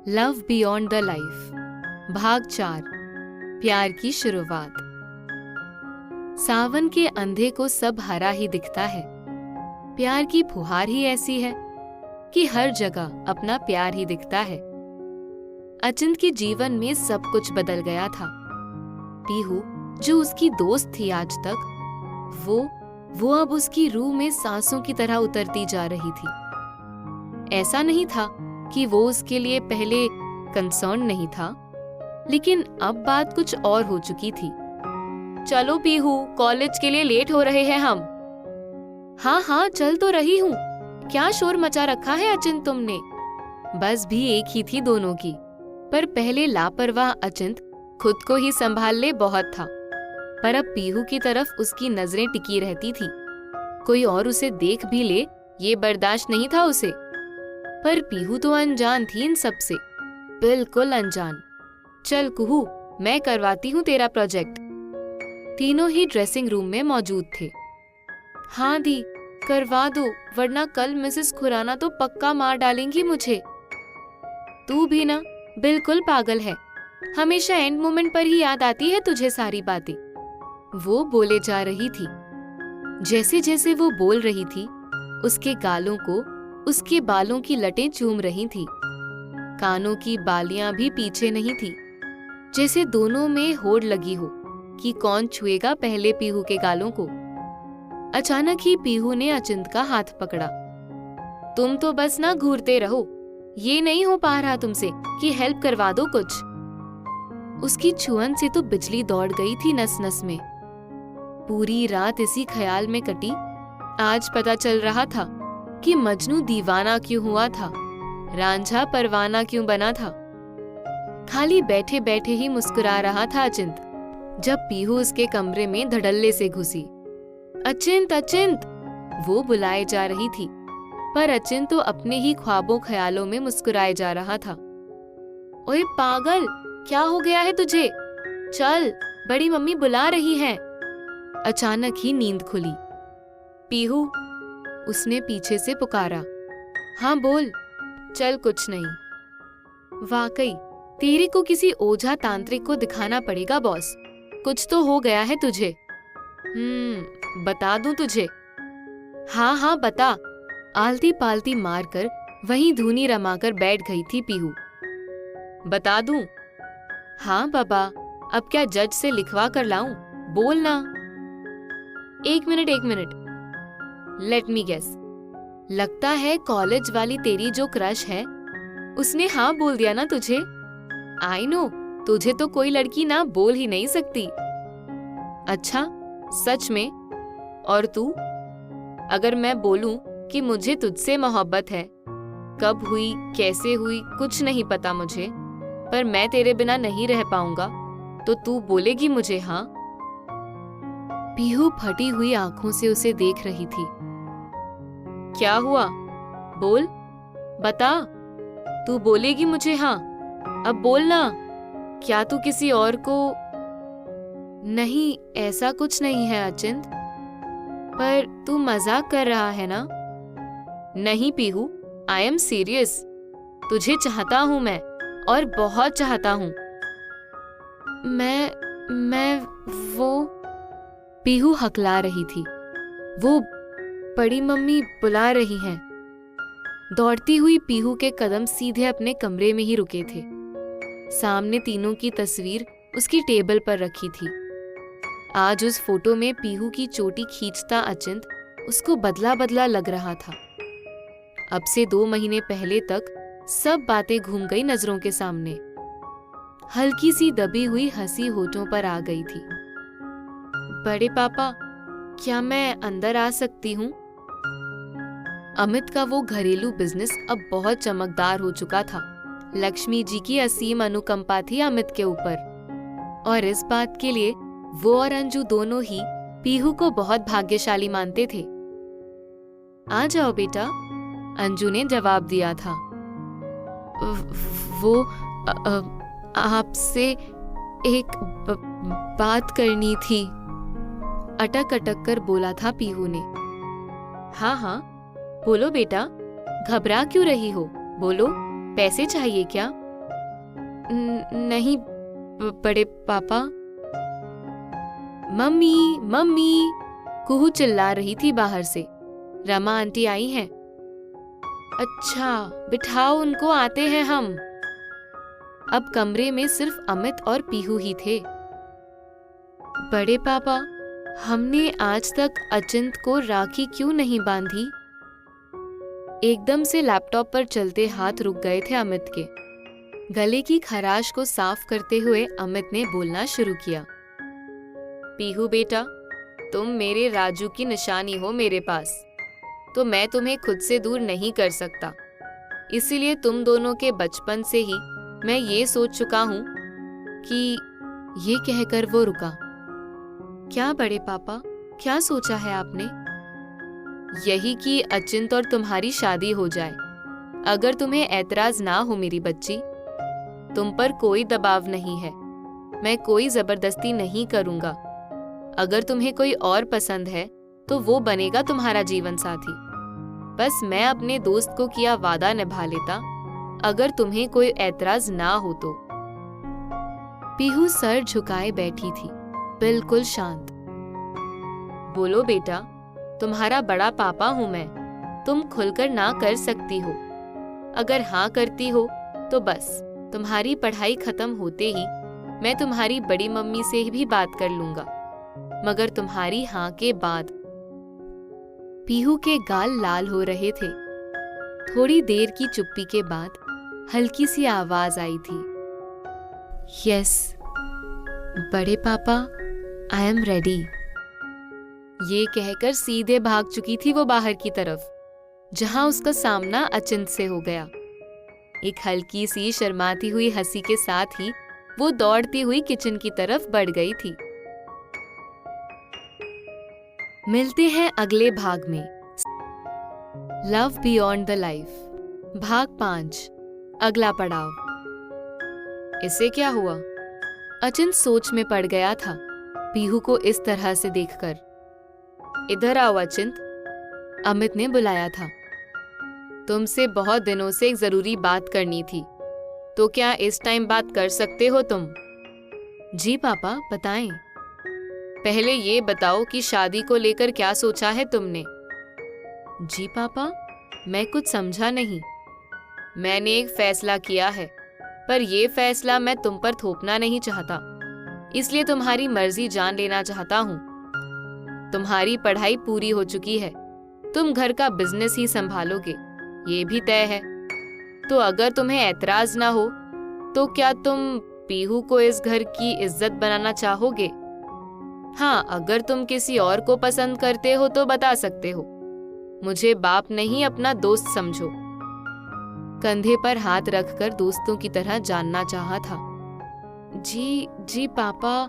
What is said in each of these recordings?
Love beyond the life, भाग 4, प्यार की शुरुआत। सावन के अंधे को सब हरा ही दिखता है। प्यार की फुहार ही ऐसी है कि हर जगह अपना प्यार ही दिखता है। अचिंत के जीवन में सब कुछ बदल गया था। पीहू जो उसकी दोस्त थी आज तक, वो अब उसकी रूह में सांसों की तरह उतरती जा रही थी। ऐसा नहीं था कि वो उसके लिए पहले कंसर्न नहीं था, लेकिन अब बात कुछ और हो चुकी थी। चलो पीहू, कॉलेज के लिए लेट हो रहे हैं हम। हाँ चल तो रही हूँ। क्या शोर मचा रखा है अचिंत तुमने? बस भी एक ही थी दोनों की, पर पहले लापरवाह अचिंत खुद को ही संभाल ले बहुत था, पर अब पीहू की तरफ उसकी नजरें टिकी रहती थी। कोई और उसे देख भी ले ये बर्दाश्त नहीं था उसे। पर पीहू तो अनजान थी इन सब से, बिल्कुल अनजान। चल कुहू, मैं करवाती हूँ तेरा प्रोजेक्ट। तीनों ही ड्रेसिंग रूम में मौजूद थे। हाँ दी, करवा दो, वरना कल मिसेस खुराना तो पक्का मार डालेंगी मुझे। तू भी ना बिल्कुल पागल है, हमेशा एंड मोमेंट पर ही याद आती है तुझे सारी बातें। वो बोले जा रही थी। जैसे जैसे वो बोल रही थी, उसके गालों को उसके बालों की लटें चूम रही थी। कानों की बालियां भी पीछे नहीं थी, जैसे दोनों में होड़ लगी हो कि कौन छुएगा पहले पीहू के गालों को। अचानक ही पीहू ने अचिंत का हाथ पकड़ा। तुम तो बस ना घूरते रहो, ये नहीं हो पा रहा तुमसे कि हेल्प करवा दो कुछ। उसकी छुअन से तो बिजली दौड़ गई थी नस नस में। पूरी रात इसी ख्याल में कटी। आज पता चल रहा था कि मजनू दीवाना क्यों हुआ था, रांझा परवाना क्यों बना था। खाली बैठे बैठे ही मुस्कुरा रहा था अचिंत, जब पीहू उसके कमरे में धड़ल्ले से घुसी। अचिंत अचिंत, वो बुलाए जा रही थी, पर अचिंत तो अपने ही ख्वाबों ख्यालों में मुस्कुराए जा रहा था। ओए पागल, क्या हो गया है तुझे? चल, बड़ी मम्मी बुला रही हैं। अचानक ही नींद खुली। पीहू, उसने पीछे से पुकारा। हाँ बोल। चल कुछ नहीं। वाकई तेरे को किसी ओझा तांत्रिक को दिखाना पड़ेगा बॉस, कुछ तो हो गया है तुझे। बता दूं तुझे? हाँ बता। आलती पालती मारकर वहीं धूनी रमाकर बैठ गई थी पीहू। बता दूं? हाँ बाबा, अब क्या जज से लिखवा कर लाऊं? बोल ना। एक मिनट, लेट मी गेस। लगता है कॉलेज वाली तेरी जो क्रश है उसने हाँ बोल दिया ना तुझे। आई नो, तुझे तो कोई लड़की ना बोल ही नहीं सकती। अच्छा, सच में? और तू? अगर मैं बोलूं कि मुझे तुझसे मोहब्बत है, कब हुई कैसे हुई कुछ नहीं पता मुझे, पर मैं तेरे बिना नहीं रह पाऊंगा, तो तू बोलेगी मुझे हाँ? पीहू फटी हुई आंखों से उसे देख रही थी। क्या हुआ? बोल, बता। तू बोलेगी मुझे हाँ? अब बोल ना। क्या तू किसी और को? नहीं, ऐसा कुछ नहीं है अचिंत, पर तू मजाक कर रहा है ना? नहीं पीहू, आई एम सीरियस। तुझे चाहता हूं मैं, और बहुत चाहता हूं। मैं वो पीहू हकला रही थी। वो बड़ी मम्मी बुला रही हैं। दौड़ती हुई पीहू के कदम सीधे अपने कमरे में ही रुके थे। सामने तीनों की तस्वीर उसकी टेबल पर रखी थी। आज उस फोटो में पीहू की चोटी खींचता अचिंत उसको बदला बदला लग रहा था। अब से 2 महीने पहले तक सब बातें घूम गई नजरों के सामने। हल्की सी दबी हुई हंसी होठों पर आ गई थी। बड़े पापा, क्या मैं अंदर आ सकती हूँ? अमित का वो घरेलू बिजनेस अब बहुत चमकदार हो चुका था। लक्ष्मी जी की असीम अनुकंपा थी अमित के ऊपर, और इस बात के लिए वो और अंजू दोनों ही पीहू को बहुत भाग्यशाली मानते थे। आ जाओ बेटा, अंजू ने जवाब दिया था। वो आपसे एक बात करनी थी, अटक अटक कर बोला था पीहू ने। हाँ बोलो बेटा, घबरा क्यों रही हो? बोलो, पैसे चाहिए क्या? नहीं बड़े पापा। मम्मी मम्मी, कुहू चिल्ला रही थी बाहर से। रमा आंटी आई हैं। अच्छा बिठाओ उनको, आते हैं हम। अब कमरे में सिर्फ अमित और पीहू ही थे। बड़े पापा, हमने आज तक अचिंत को राखी क्यों नहीं बांधी? एकदम से लैपटॉप पर चलते हाथ रुक गए थे अमित के। गले की खराश को साफ करते हुए अमित ने बोलना शुरू किया। पीहू बेटा, तुम मेरे राजू की निशानी हो मेरे पास, तो मैं तुम्हें खुद से दूर नहीं कर सकता। इसीलिए तुम दोनों के बचपन से ही मैं ये सोच चुका हूँ कि। ये कहकर वो रुका। क्या बड़े पापा, क्या सोचा है आपने? यही कि अचिंत और तुम्हारी शादी हो जाए। अगर तुम्हें ऐतराज ना हो मेरी बच्ची, तुम पर कोई दबाव नहीं है, मैं कोई जबरदस्ती नहीं करूंगा। अगर तुम्हें कोई और पसंद है तो वो बनेगा तुम्हारा जीवन साथी। बस मैं अपने दोस्त को किया वादा निभा लेता, अगर तुम्हें कोई ऐतराज ना हो तो। पीहू सर झुकाए बैठी थी, बिल्कुल शांत। बोलो बेटा, तुम्हारा बड़ा पापा हूं मैं, तुम खुलकर ना कर सकती हो। अगर हाँ करती हो तो बस तुम्हारी पढ़ाई खत्म होते ही मैं तुम्हारी बड़ी मम्मी से भी बात कर लूंगा, मगर तुम्हारी हाँ के बाद। पीहू के गाल लाल हो रहे थे। थोड़ी देर की चुप्पी के बाद हल्की सी आवाज आई थी। यस बड़े पापा, आई एम रेडी। ये कहकर सीधे भाग चुकी थी वो बाहर की तरफ, जहां उसका सामना अचिंत से हो गया। एक हल्की सी शर्माती हुई हंसी के साथ ही वो दौड़ती हुई किचन की तरफ बढ़ गई थी। मिलते हैं अगले भाग में। लव बियॉन्ड द लाइफ, भाग 5, अगला पड़ाव। इसे क्या हुआ? अचिंत सोच में पड़ गया था पीहू को इस तरह से देखकर। इधर आओ अचिंत, अमित ने बुलाया था। तुमसे बहुत दिनों से एक जरूरी बात करनी थी, तो क्या इस टाइम बात कर सकते हो तुम? जी पापा, बताएं। पहले ये बताओ कि शादी को लेकर क्या सोचा है तुमने? जी पापा, मैं कुछ समझा नहीं। मैंने एक फैसला किया है, पर यह फैसला मैं तुम पर थोपना नहीं चाहता, इसलिए तुम्हारी मर्जी जान लेना चाहता हूँ। तुम्हारी पढ़ाई पूरी हो चुकी है, तुम घर का बिजनेस ही संभालोगे, ये भी तय है। तो अगर तुम्हें ऐतराज ना हो तो क्या तुम पीहू को इस घर की इज्जत बनाना चाहोगे? हाँ, अगर तुम किसी और को पसंद करते हो तो बता सकते हो। मुझे बाप नहीं, अपना दोस्त समझो। कंधे पर हाथ रखकर दोस्तों की तरह जानना चाहा था। जी पापा,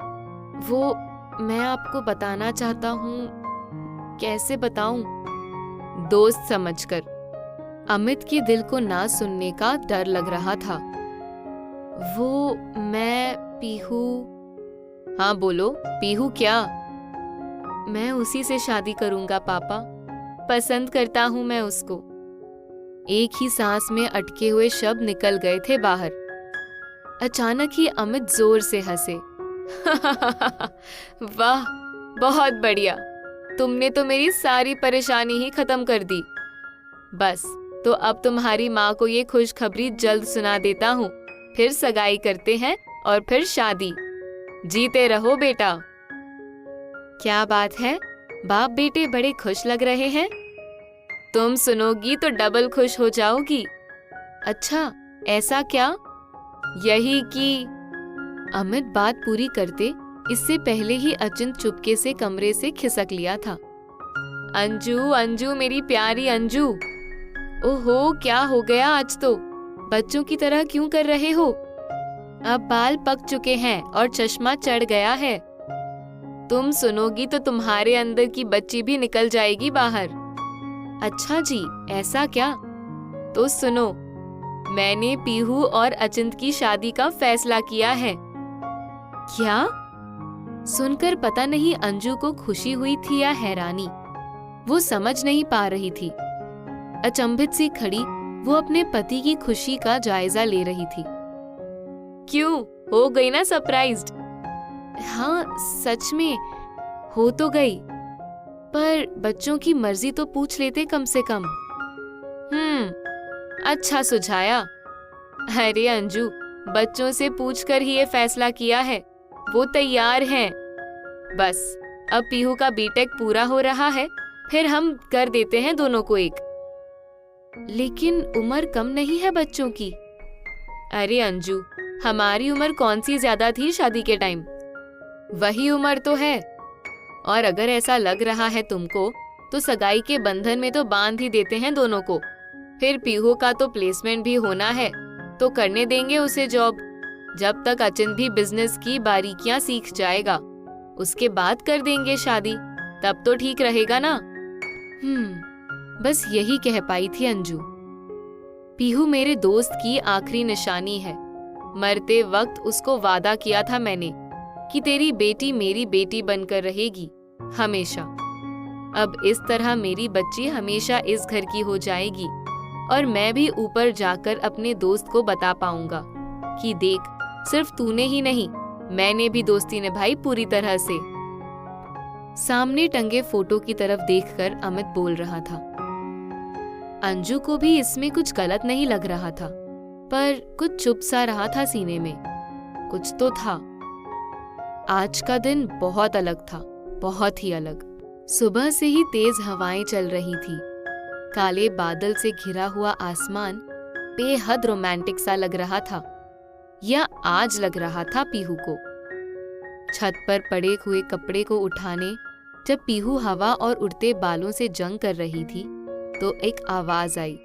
वो मैं आपको बताना चाहता हूँ। कैसे बताऊं? दोस्त समझकर। अमित के दिल को ना सुनने का डर लग रहा था। वो मैं पीहू। हाँ बोलो, पीहू क्या? मैं उसी से शादी करूंगा पापा, पसंद करता हूं मैं उसको। एक ही सांस में अटके हुए शब्द निकल गए थे बाहर। अचानक ही अमित जोर से हंसे। वाह, बहुत बढ़िया, तुमने तो मेरी सारी परेशानी ही खत्म कर दी। बस, तो अब तुम्हारी माँ को ये खुशखबरी जल्द सुना देता हूँ, फिर सगाई करते हैं और फिर शादी। जीते रहो बेटा। क्या बात है, बाप बेटे बड़े खुश लग रहे हैं। तुम सुनोगी तो डबल खुश हो जाओगी। अच्छा, ऐसा क्या? यही कि। अमित बात पूरी करते इससे पहले ही अचिंत चुपके से कमरे से खिसक लिया था। अंजू, मेरी प्यारी अंजू। ओहो, क्या हो गया आज तो? बच्चों की तरह क्यों कर रहे हो? अब बाल पक चुके हैं और चश्मा चढ़ गया है। तुम सुनोगी तो तुम्हारे अंदर की बच्ची भी निकल जाएगी बाहर। अच्छा जी, ऐसा क्या? तो सुनो, मैंने पीहू और अचिंत की शादी का फैसला किया है। क्या? सुनकर पता नहीं अंजू को खुशी हुई थी या हैरानी, वो समझ नहीं पा रही थी। अचंभित सी खड़ी वो अपने पति की खुशी का जायजा ले रही थी। क्यों, हो गई ना सरप्राइज्ड? हाँ सच में हो तो गई, पर बच्चों की मर्जी तो पूछ लेते कम से कम। अच्छा सुझाया। अरे अंजू, बच्चों से पूछकर ही ये फैसला किया है, वो तैयार हैं। बस अब पीहू का बीटेक पूरा हो रहा है, फिर हम कर देते हैं दोनों को एक। लेकिन उम्र कम नहीं है बच्चों की। अरे अंजू, हमारी उम्र कौन सी ज्यादा थी शादी के टाइम? वही उम्र तो है। और अगर ऐसा लग रहा है तुमको, तो सगाई के बंधन में तो बांध ही देते हैं दोनों को। फिर पीहू का तो प्लेसमेंट भी होना है, तो करने देंगे उसे जॉब। जब तक अचिंत भी बिजनेस की बारीकियां सीख जाएगा, उसके बाद कर देंगे शादी, तब तो ठीक रहेगा ना। बस यही कह पाई थी अंजू। पीहू मेरे दोस्त की आखिरी निशानी है। मरते वक्त उसको वादा किया था मैंने कि तेरी बेटी मेरी बेटी बनकर रहेगी हमेशा। अब इस तरह मेरी बच्ची हमेशा इस घर की हो जाएगी, और मैं भी ऊपर जाकर अपने दोस्त को बता पाऊंगा कि देख, सिर्फ तूने ही नहीं, मैंने भी दोस्ती निभाई पूरी तरह से। सामने टंगे फोटो की तरफ देखकर अमित बोल रहा था। अंजू को भी इसमें कुछ गलत नहीं लग रहा था, पर कुछ चुप सा रहा था सीने में। कुछ तो था। आज का दिन बहुत अलग था, बहुत ही अलग। सुबह से ही तेज हवाएं चल रही थी। काले बादल से घिरा हुआ आसमान बेहद रोमांटिक सा लग रहा था, या आज लग रहा था पीहू को। छत पर पड़े हुए कपड़े को उठाने जब पीहू हवा और उड़ते बालों से जंग कर रही थी, तो एक आवाज आई।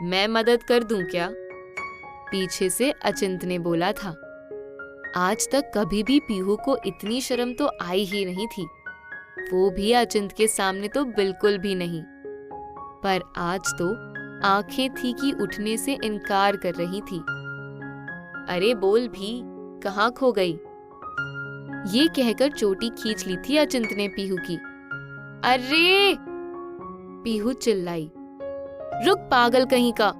मैं मदद कर दूं क्या? पीछे से अचिंत ने बोला था। आज तक कभी भी पीहू को इतनी शर्म तो आई ही नहीं थी, वो भी अचिंत के सामने तो बिल्कुल भी नहीं। पर आज तो आंखें थी कि उठने से इनकार कर रही थी। अरे बोल भी, कहाँ खो गई? ये कहकर चोटी खींच ली थी अचिंत ने पीहू की। अरे! पीहू चिल्लाई। रुक पागल कहीं का!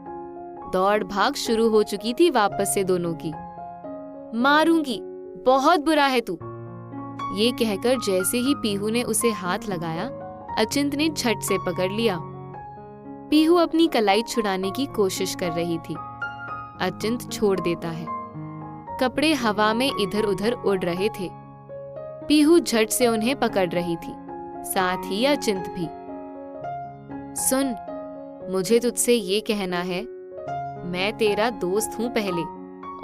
दौड़ भाग शुरू हो चुकी थी वापस से दोनों की। मारूंगी, बहुत बुरा है तू। ये कहकर जैसे ही पीहू ने उसे हाथ लगाया, अचिंत ने झट से पकड़ लिया। पीहू अपनी कलाई छुड़ाने की कोशिश कर रही थी। अचिंत छोड़ देता है। कपड़े हवा में इधर उधर उड़ रहे थे। पीहू झट से उन्हें पकड़ रही थी, साथ ही अचिंत भी। सुन, मुझे तुझसे ये कहना है, मैं तेरा दोस्त हूं पहले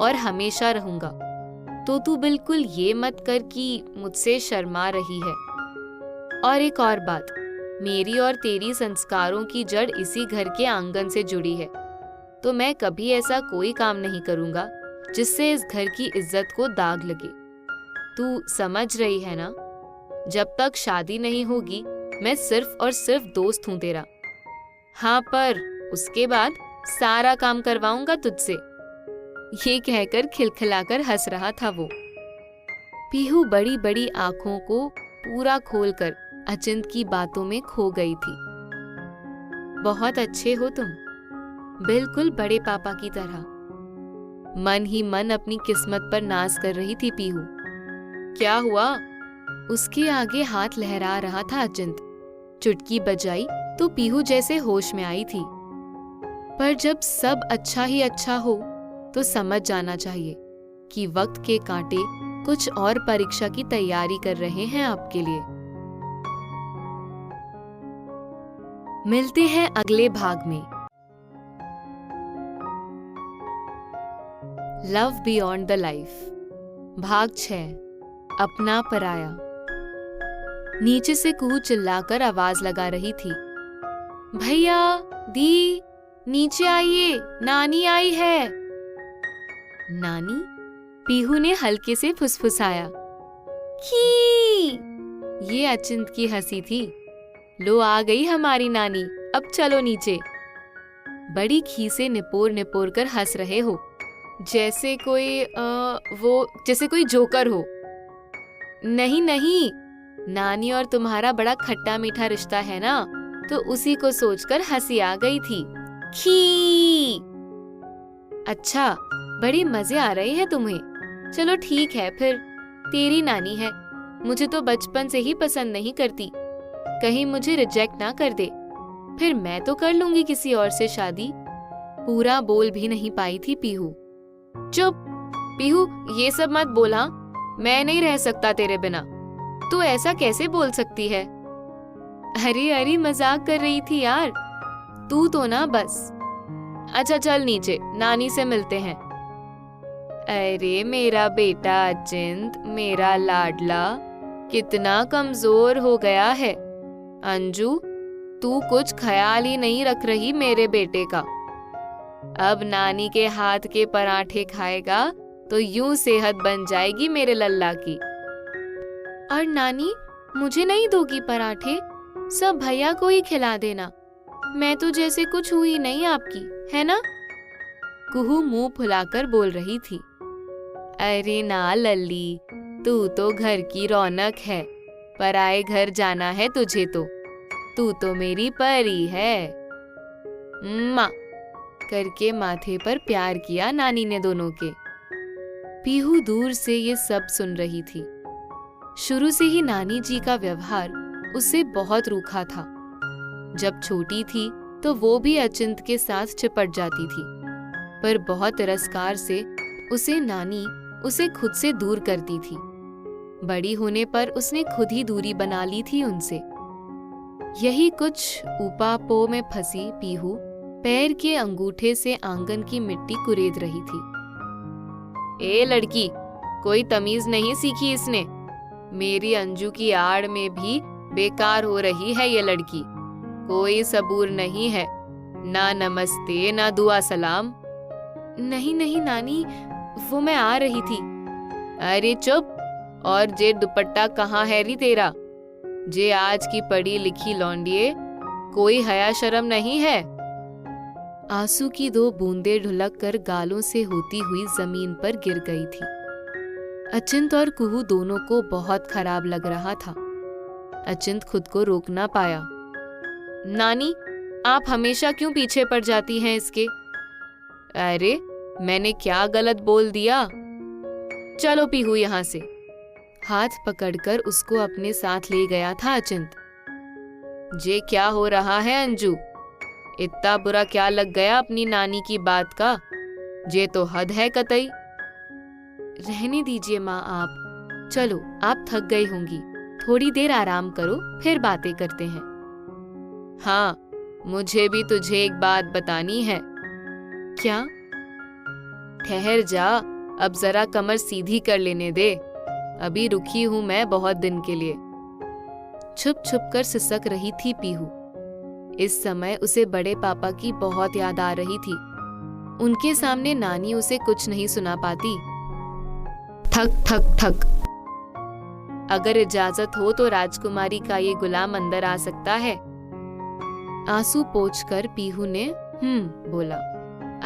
और हमेशा रहूंगा, तो तू बिल्कुल ये मत कर कि मुझसे शर्मा रही है। और एक और बात, मेरी और तेरी संस्कारों की जड़ इसी घर के आंगन से जुड़ी है, तो मैं कभी ऐसा कोई काम नहीं करूंगा जिससे इस घर की इज्जत को दाग लगे। तू समझ रही है ना? जब तक शादी नहीं होगी, मैं सिर्फ और सिर्फ दोस्त हूं तेरा। हाँ, पर उसके बाद सारा काम करवाऊंगा तुझसे। ये कहकर खिलखिलाकर हंस रहा था वो। पीहू बड़ी बड़ी आंखों को पूरा खोलकर अचिंत की बातों में खो गई थी। बहुत अच्छे हो तुम, बिल्कुल बड़े पापा की तरह। मन ही मन अपनी किस्मत पर नाज कर रही थी पीहू। क्या हुआ? उसके आगे हाथ लहरा रहा था अचिंत। चुटकी बजाई तो पीहू जैसे होश में आई थी। पर जब सब अच्छा ही अच्छा हो, तो समझ जाना चाहिए कि वक्त के कांटे कुछ और परीक्षा की तैयारी कर रहे हैं आपके लिए। मिलते हैं अगले भाग में। लव बियॉन्ड द लाइफ, भाग 6, अपना पराया। नीचे से कुहू चिल्लाकर आवाज लगा रही थी। भैया, दी, नीचे आइए, नानी आई है। नानी? पीहू ने हल्के से फुसफुसाया। की! ये अचिंत की हंसी थी। लो आ गई हमारी नानी, अब चलो नीचे। बड़ी खी से निपोर निपोर कर हंस रहे हो, जैसे कोई जोकर हो। नहीं नहीं, नानी और तुम्हारा बड़ा खट्टा मीठा रिश्ता है ना, तो उसी को सोचकर हंसी आ गई थी। खी! अच्छा, बड़े मजे आ रहे हैं तुम्हें। चलो ठीक है फिर, तेरी नानी है, मुझे तो बचपन से ही पसंद नहीं करती, कहीं मुझे रिजेक्ट ना कर दे, फिर मैं तो कर लूंगी किसी और से शादी। पूरा बोल भी नहीं पाई थी पीहू। चुप पीहू, ये सब मत बोला, मैं नहीं रह सकता तेरे बिना। तू ऐसा कैसे बोल सकती है? अरे अरे मजाक कर रही थी यार, तू तो ना बस। अच्छा चल नीचे, नानी से मिलते हैं। अरे मेरा बेटा अचिंत, मेरा लाडला, कितना कमजोर हो गया है। अंजू, तू कुछ ख्याल ही नहीं रख रही मेरे बेटे का। अब नानी के हाथ के पराठे खाएगा तो यूं सेहत बन जाएगी मेरे लल्ला की। और नानी, मुझे नहीं दोगी पराठे? सब भैया को ही खिला देना, मैं तो जैसे कुछ हुई नहीं आपकी, है ना? कुहू मुंह फुलाकर बोल रही थी। अरे ना लल्ली, तू तो घर की रौनक है, पराए घर जाना है तुझे तो, तू तो मेरी परी है। माँ करके माथे पर प्यार किया नानी ने दोनों के। पीहू दूर से ये सब सुन रही थी। शुरू से ही नानी जी का व्यवहार उससे बहुत रूखा था। जब छोटी थी तो वो भी अचिंत के साथ चिपट जाती थी, पर बहुत तिरस्कार से नानी उसे खुद से दूर करती थी। बड़ी होने पर उसने खुद ही दूरी बना ली थी उनसे। यही कुछ ऊपापो में फंसी पीहू पैर के अंगूठे से आंगन की मिट्टी कुरेद रही थी। ए लड़की, कोई तमीज नहीं सीखी इसने, मेरी अंजू की आड़ में भी बेकार हो रही है ये लड़की। कोई सबूर नहीं है, ना नमस्ते ना दुआ सलाम। नहीं नहीं नानी, वो मैं आ रही थी। अरे चुप, और जे दुपट्टा कहाँ है री तेरा? जे आज की पढ़ी लिखी लौंडिये, कोई हया शर्म नहीं है? आंसू की 2 बूंदें ढुलक कर गालों से होती हुई जमीन पर गिर गई थी। अचिंत और कुहू दोनों को बहुत खराब लग रहा था। अचिंत खुद को रोक ना पाया। नानी, आप हमेशा क्यों पीछे पड़ जाती हैं इसके? अरे मैंने क्या गलत बोल दिया? चलो पीहू यहाँ से। हाथ पकड़कर उसको अपने साथ ले गया था अचिंत। जे क्या हो रहा है अंजू? इतना बुरा क्या लग गया अपनी नानी की बात का? जे तो हद है कतई। रहने दीजिए माँ आप, चलो आप थक गई होंगी, थोड़ी देर आराम करो, फिर बातें करते हैं। हाँ, मुझे भी तुझे एक बात बतानी है। क्या? ठहर जा, अब जरा कमर सीधी कर लेने दे, अभी रुकी हूं मैं बहुत दिन के लिए। छुप छुप कर सिसक रही थी पीहू। इस समय उसे बड़े पापा की बहुत याद आ रही थी। उनके सामने नानी उसे कुछ नहीं सुना पाती। ठक ठक ठक। अगर इजाजत हो तो राजकुमारी का ये गुलाम अंदर आ सकता है। आंसू पोंछकर पीहू ने बोला।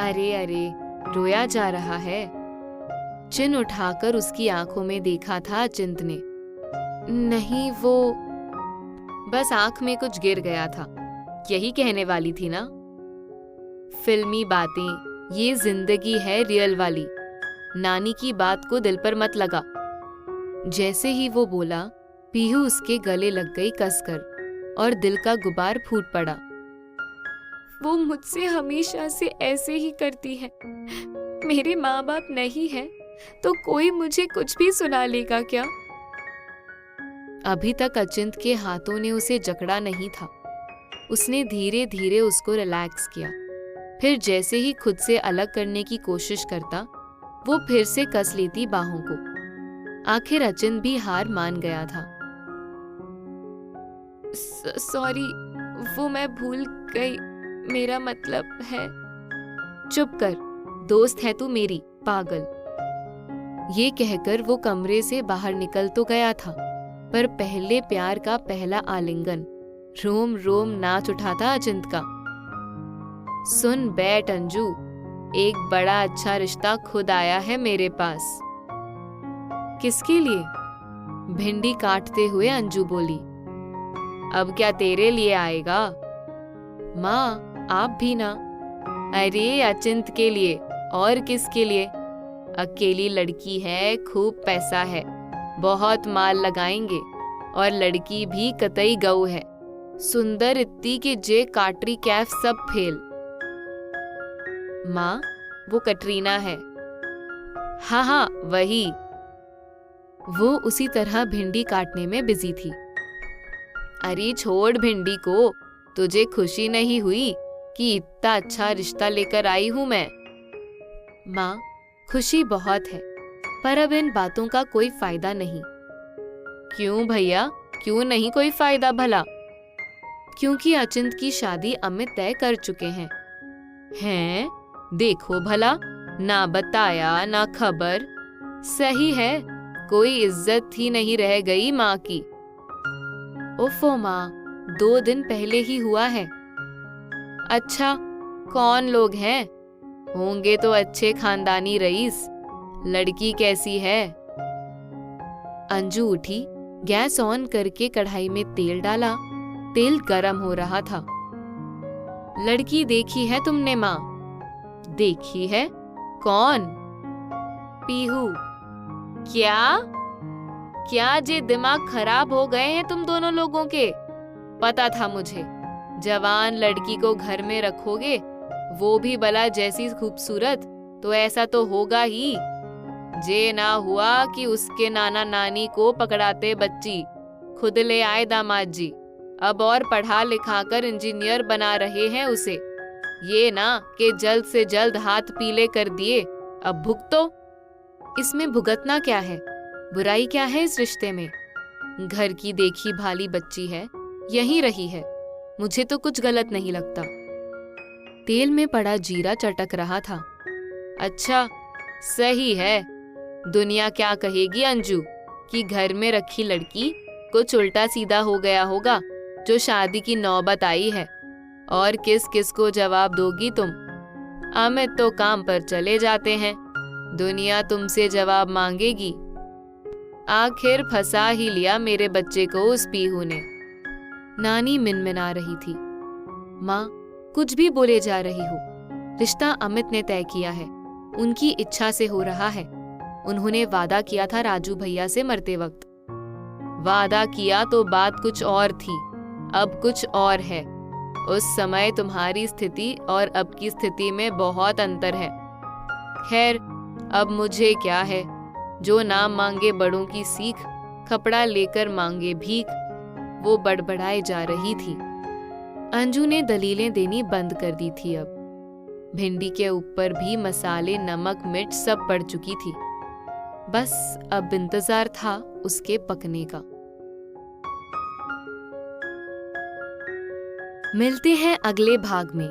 अरे अरे, रोया जा रहा है। चिन उठाकर उसकी आंखों में देखा था अचिंत ने। नहीं, वो बस आंख में कुछ गिर गया था, यही कहने वाली थी ना। फिल्मी बातें, ये जिंदगी है रियल वाली। नानी की बात को दिल पर मत लगा। जैसे ही वो बोला, पीहू उसके गले लग गई कसकर और दिल का गुबार फूट पड़ा। वो मुझसे हमेशा से ऐसे ही करती है। मेरे माँ बाप नहीं है तो कोई मुझे कुछ भी सुना लेगा क्या? अभी तक अचिंत के हाथों ने उसे जकड़ा नहीं था। उसने धीरे धीरे उसको रिलैक्स किया। फिर जैसे ही खुद से अलग करने की कोशिश करता, वो फिर से कस लेती बाहों को। आखिर अचिंत भी हार मान गया था। सॉरी, वो मैं भूल गई, मेरा मतलब है। चुप कर, दोस्त है तू मेरी, पागल। ये कहकर वो कमरे से बाहर निकल तो गया था, पर पहले प्यार का पहला आलिंगन रोम रोम नाच उठा था अचिंत का। सुन बैठ अंजू, एक बड़ा अच्छा रिश्ता खुद आया है मेरे पास। किसके लिए? भिंडी काटते हुए अंजू बोली। अब क्या तेरे लिए आएगा? माँ, आप भी ना। अरे अचिंत के लिए, और किसके लिए? अकेली लड़की है, खूब पैसा है, बहुत माल लगाएंगे, और लड़की भी कतई गऊ है, सुंदर इत्ती कि जे काटरी कैफ सब फेल। माँ, वो कटरीना है। हाँ हाँ वही। वो उसी तरह भिंडी काटने में बिजी थी। अरे छोड़ भिंडी को, तुझे खुशी नहीं हुई कि इतना अच्छा रिश्ता लेकर आई हूं मैं? माँ, खुशी बहुत है, पर अब इन बातों का कोई फायदा नहीं। क्यों भैया, क्यों नहीं कोई फायदा भला? क्योंकि अचिंत की शादी अमित तय कर चुके हैं। हैं? देखो भला, ना बताया ना खबर। सही है, कोई इज्जत ही नहीं रह गई माँ की। ओफो माँ, 2 दिन पहले ही हुआ है। अच्छा, कौन लोग हैं? होंगे तो अच्छे खानदानी रईस। लड़की कैसी है? अंजू उठी, गैस ऑन करके कढ़ाई में तेल डाला। तेल गरम हो रहा था। लड़की देखी है तुमने माँ? देखी है? कौन? पीहू। क्या? क्या जे दिमाग खराब हो गए हैं तुम दोनों लोगों के? पता था मुझे, जवान लड़की को घर में रखोगे, वो भी भला जैसी खूबसूरत, तो ऐसा तो होगा ही। जे ना हुआ कि उसके नाना नानी को पकड़ाते बच्ची, खुद ले आए दामाद जी, अब और पढ़ा लिखा कर इंजीनियर बना रहे हैं उसे। ये ना कि जल्द से जल्द हाथ पीले कर दिए, अब भुगतो। इसमें भुगतना क्या है? बुराई क्या है इस रिश्ते में? घर की देखी भाली बच्ची है, यहीं रही है, मुझे तो कुछ गलत नहीं लगता। तेल में पड़ा जीरा चटक रहा था। अच्छा, सही है। दुनिया क्या कहेगी अंजू कि घर में रखी लड़की कुछ उल्टा सीधा हो गया होगा जो शादी की नौबत आई है। और किस किस को जवाब दोगी तुम? अमित तो काम पर चले जाते हैं, दुनिया तुमसे जवाब मांगेगी। आखिर फंसा ही लिया मेरे बच्चे को उस पीहू ने। नानी मिनमिना रही थी। माँ, कुछ भी बोले जा रही हो, रिश्ता अमित ने तय किया है, उनकी इच्छा से हो रहा है। उन्होंने वादा किया था राजू भैया से मरते वक्त। वादा किया तो बात कुछ और थी, अब कुछ और है। उस समय तुम्हारी स्थिति और अब की स्थिति में बहुत अंतर है। खैर, अब मुझे क्या है, जो नाम मांगे बड़ों की सीख, कपड़ा लेकर मांगे भीख, वो बड़बड़ाए जा रही थी। अंजू ने दलीलें देनी बंद कर दी थी। अब भिंडी के ऊपर भी मसाले, नमक, मिर्च सब पड़ चुकी थी। बस अब इंतजार था उसके पकने का। मिलते हैं अगले भाग में।